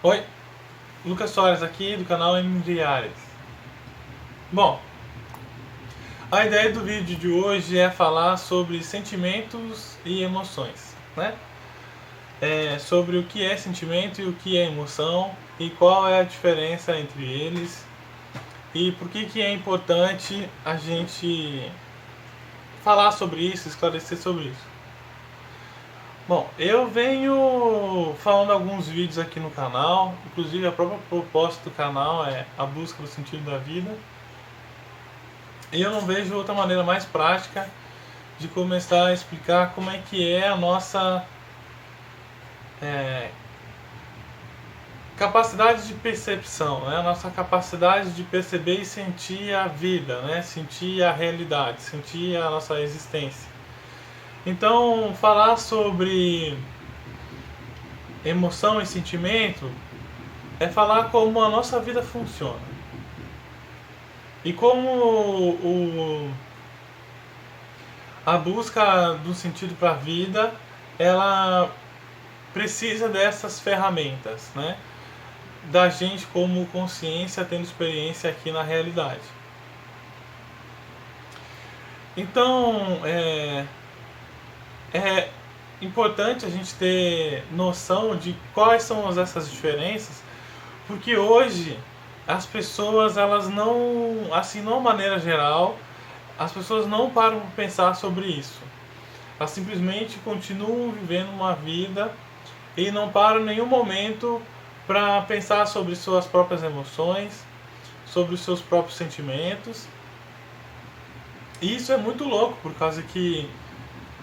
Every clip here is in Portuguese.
Oi, Lucas Soares aqui do canal M Diárias. Bom, a ideia do vídeo de hoje é falar sobre sentimentos e emoções, né? Sobre o que é sentimento e o que é emoção e qual é a diferença entre eles e por que é importante a gente falar sobre isso, esclarecer sobre isso. Bom, eu venho falando alguns vídeos aqui no canal, inclusive a própria proposta do canal é a busca do sentido da vida. E eu não vejo outra maneira mais prática de começar a explicar como é que é a nossa é, capacidade de percepção, né? A nossa capacidade de perceber e sentir a vida, né? Sentir a realidade, sentir a nossa existência. Então, falar sobre emoção e sentimento é falar como a nossa vida funciona. E como a busca do sentido para a vida, ela precisa dessas ferramentas, né? Da gente como consciência tendo experiência aqui na realidade. Então, é importante a gente ter noção de quais são essas diferenças, porque hoje as pessoas, elas não, assim, de uma maneira geral, as pessoas não param para pensar sobre isso. Elas simplesmente continuam vivendo uma vida e não param em nenhum momento para pensar sobre suas próprias emoções, sobre os seus próprios sentimentos. E isso é muito louco, por causa que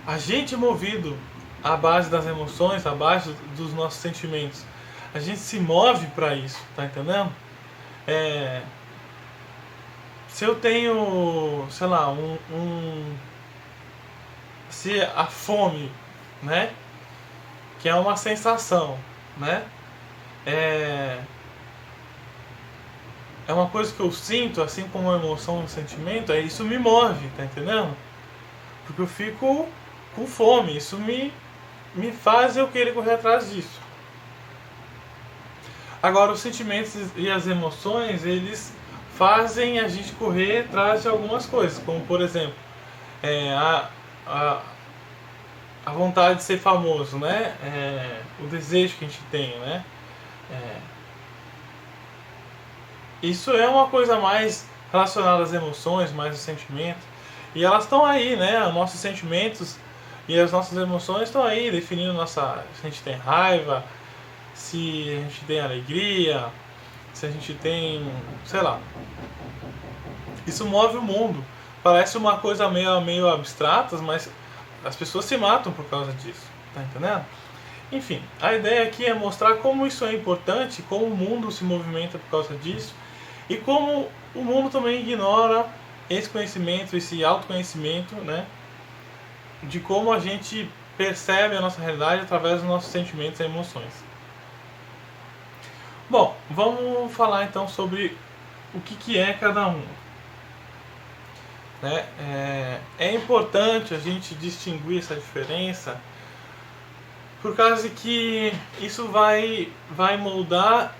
a gente é movido à base das emoções, à base dos nossos sentimentos. A gente se move para isso, tá entendendo? É, se eu tenho, sei lá, se a fome, né, que é uma sensação, né, é, é uma coisa que eu sinto, assim como a emoção, um sentimento, isso me move, tá entendendo? Porque eu fico com fome, isso me faz eu querer correr atrás disso. Agora, os sentimentos e as emoções, eles fazem a gente correr atrás de algumas coisas, como por exemplo, é, a, a, a vontade de ser famoso, né? O desejo que a gente tem, né? É, isso é uma coisa mais relacionada às emoções, mais aos sentimentos. E elas estão aí, né? Os nossos sentimentos e as nossas emoções estão aí, definindo nossa, se a gente tem raiva, se a gente tem alegria, se a gente tem, sei lá. Isso move o mundo. Parece uma coisa meio abstrata, mas as pessoas se matam por causa disso. Tá entendendo? Enfim, a ideia aqui é mostrar como isso é importante, como o mundo se movimenta por causa disso e como o mundo também ignora esse conhecimento, esse autoconhecimento, né? De como a gente percebe a nossa realidade através dos nossos sentimentos e emoções. Bom, vamos falar então sobre o que é cada um. Né? É importante a gente distinguir essa diferença por causa que isso vai moldar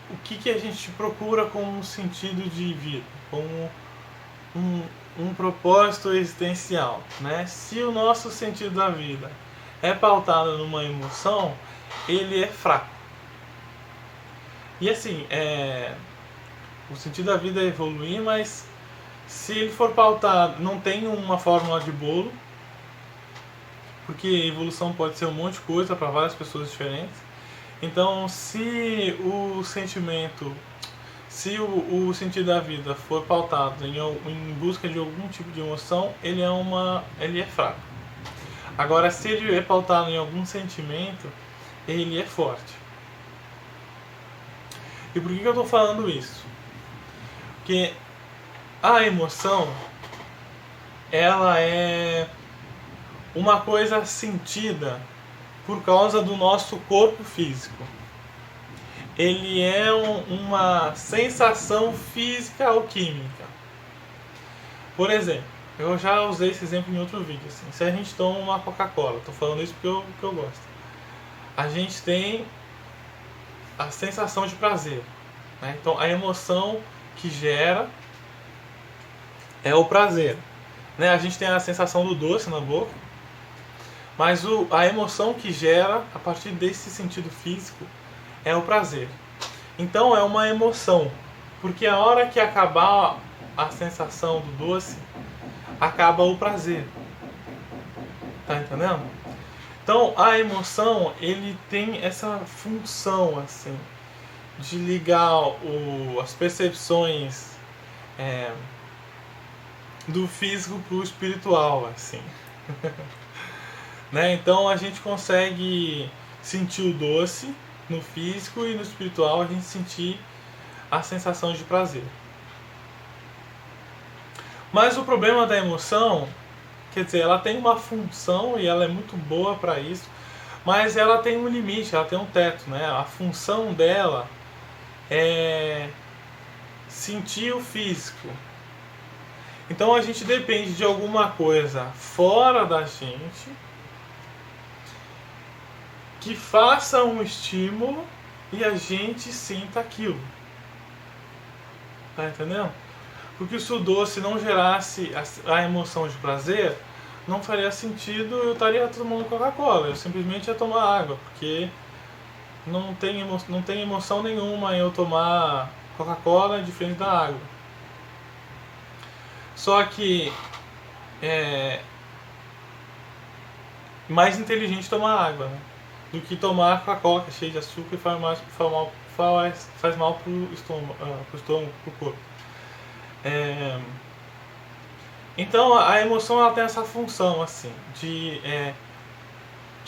o que a gente procura como um sentido de vida, como um propósito existencial. Né? Se o nosso sentido da vida é pautado numa emoção, ele é fraco. E assim, o sentido da vida é evoluir, mas se ele for pautado, não tem uma fórmula de bolo, porque evolução pode ser um monte de coisa para várias pessoas diferentes. Então, se o sentimento, se o sentido da vida for pautado em busca de algum tipo de emoção, ele é fraco. Agora, se ele é pautado em algum sentimento, ele é forte. E por que eu estou falando isso? Porque a emoção, ela é uma coisa sentida por causa do nosso corpo físico. Ele é uma sensação física ou química. Por exemplo, eu já usei esse exemplo em outro vídeo. Assim, se a gente toma uma Coca-Cola, estou falando isso porque eu gosto. A gente tem a sensação de prazer, né? Então a emoção que gera é o prazer, né? A gente tem a sensação do doce na boca, mas a emoção que gera a partir desse sentido físico é o prazer. Então é uma emoção, porque a hora que acabar a sensação do doce, acaba o prazer. Tá entendendo? Então a emoção, ele tem essa função assim de ligar as percepções do físico pro espiritual, assim. Né? Então a gente consegue sentir o doce no físico e no espiritual a gente sentir a sensação de prazer. Mas o problema da emoção, quer dizer, ela tem uma função e ela é muito boa para isso, mas ela tem um limite, ela tem um teto, né? A função dela é sentir o físico. Então a gente depende de alguma coisa fora da gente que faça um estímulo e a gente sinta aquilo. Tá entendendo? Porque se o doce não gerasse a emoção de prazer, não faria sentido eu estaria tomando Coca-Cola. Eu simplesmente ia tomar água, porque não tem emoção nenhuma em eu tomar Coca-Cola diferente da água. Só que é mais inteligente tomar água, né? Do que tomar Coca-Cola que é cheia de açúcar e faz mal pro estômago, pro corpo. Então a emoção ela tem essa função assim de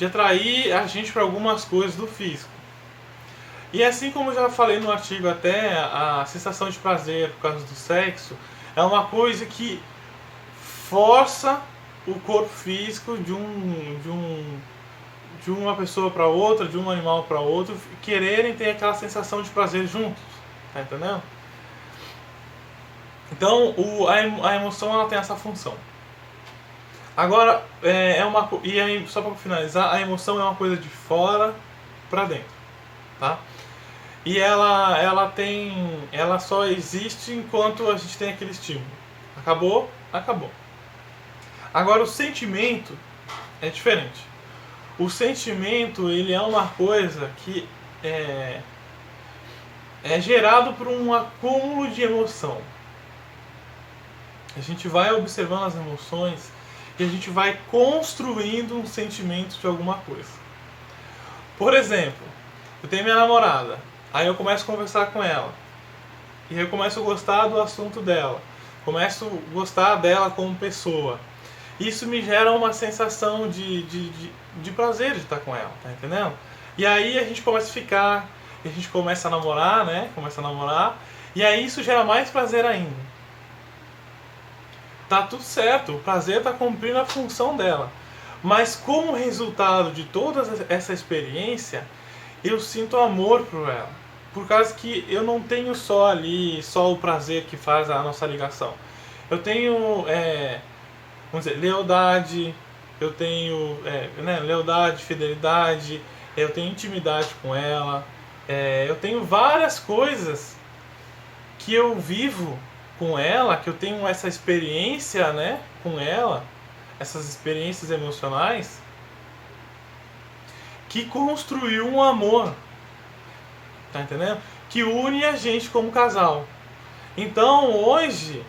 atrair a gente para algumas coisas do físico. E assim como eu já falei no artigo até, a sensação de prazer por causa do sexo é uma coisa que força o corpo físico de uma pessoa para outra, de um animal para outro, quererem ter aquela sensação de prazer juntos, tá entendendo? Então a emoção ela tem essa função. Agora e aí, só para finalizar, a emoção é uma coisa de fora para dentro, tá? E ela só existe enquanto a gente tem aquele estímulo. Acabou. Agora o sentimento é diferente. O sentimento ele é uma coisa que é gerado por um acúmulo de emoção. A gente vai observando as emoções e a gente vai construindo um sentimento de alguma coisa. Por exemplo, eu tenho minha namorada, aí eu começo a conversar com ela, e eu começo a gostar do assunto dela, começo a gostar dela como pessoa. Isso me gera uma sensação de prazer de estar com ela, tá entendendo? E aí a gente começa a ficar, a gente começa a namorar, né? E aí isso gera mais prazer ainda. Tá tudo certo, o prazer está cumprindo a função dela. Mas como resultado de toda essa experiência, eu sinto amor por ela. Por causa que eu não tenho só o prazer que faz a nossa ligação. Eu tenho, vamos dizer, lealdade, eu tenho lealdade, fidelidade, eu tenho intimidade com ela, eu tenho várias coisas que eu vivo com ela, que eu tenho essa experiência, né, com ela, essas experiências emocionais, que construiu um amor, tá entendendo? Que une a gente como casal. Então hoje,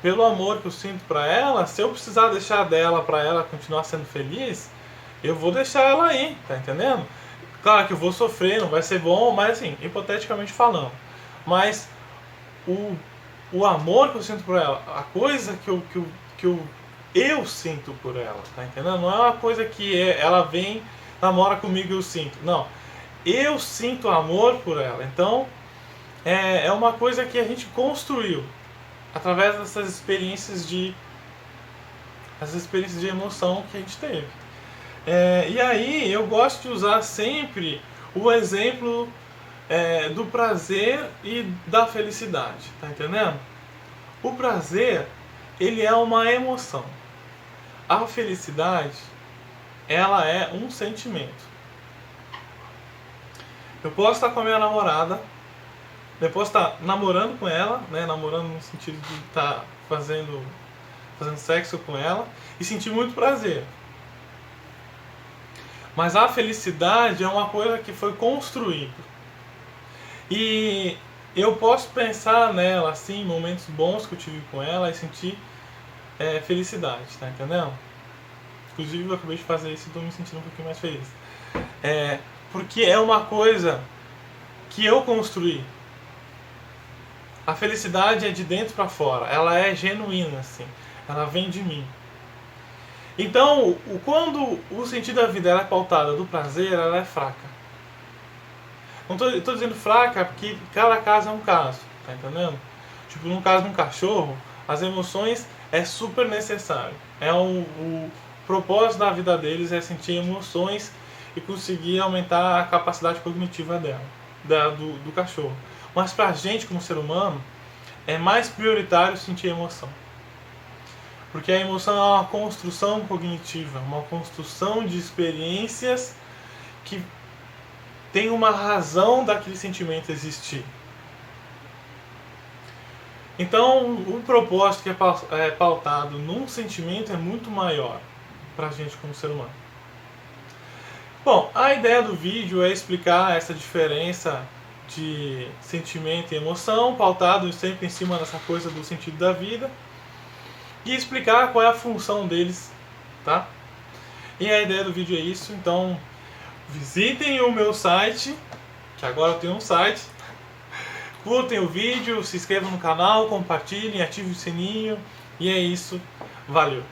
pelo amor que eu sinto pra ela, se eu precisar deixar dela pra ela continuar sendo feliz, eu vou deixar ela aí, tá entendendo? Claro que eu vou sofrer, não vai ser bom, mas assim, hipoteticamente falando. Mas o amor que eu sinto por ela, a coisa que eu sinto por ela, tá entendendo? Não é uma coisa que ela vem, namora comigo e eu sinto. Não, eu sinto amor por ela. Então, é uma coisa que a gente construiu através dessas experiências de emoção que a gente teve. E aí, eu gosto de usar sempre o exemplo do prazer e da felicidade, tá entendendo? O prazer, ele é uma emoção. A felicidade, ela é um sentimento. Eu posso estar com a minha namorada, eu posso estar namorando com ela, né? Namorando no sentido de estar fazendo sexo com ela e sentir muito prazer. Mas a felicidade é uma coisa que foi construída. E eu posso pensar nela, assim, momentos bons que eu tive com ela e sentir felicidade, tá entendendo? Inclusive eu acabei de fazer isso e estou me sentindo um pouquinho mais feliz. Porque é uma coisa que eu construí. A felicidade é de dentro para fora, ela é genuína, assim, ela vem de mim. Então, quando o sentido da vida ela é pautada do prazer, ela é fraca. Não estou dizendo fraca porque cada caso é um caso, tá entendendo? Tipo, no caso de um cachorro, as emoções é super necessário. O propósito da vida deles é sentir emoções e conseguir aumentar a capacidade cognitiva do cachorro. Mas pra gente, como ser humano, é mais prioritário sentir emoção. Porque a emoção é uma construção cognitiva, uma construção de experiências que tem uma razão daquele sentimento existir. Então, o propósito que é pautado num sentimento é muito maior pra gente como ser humano. Bom, a ideia do vídeo é explicar essa diferença de sentimento e emoção, pautado sempre em cima dessa coisa do sentido da vida, e explicar qual é a função deles, tá? E a ideia do vídeo é isso, então visitem o meu site, que agora eu tenho um site, curtem o vídeo, se inscrevam no canal, compartilhem, ativem o sininho, e é isso, valeu!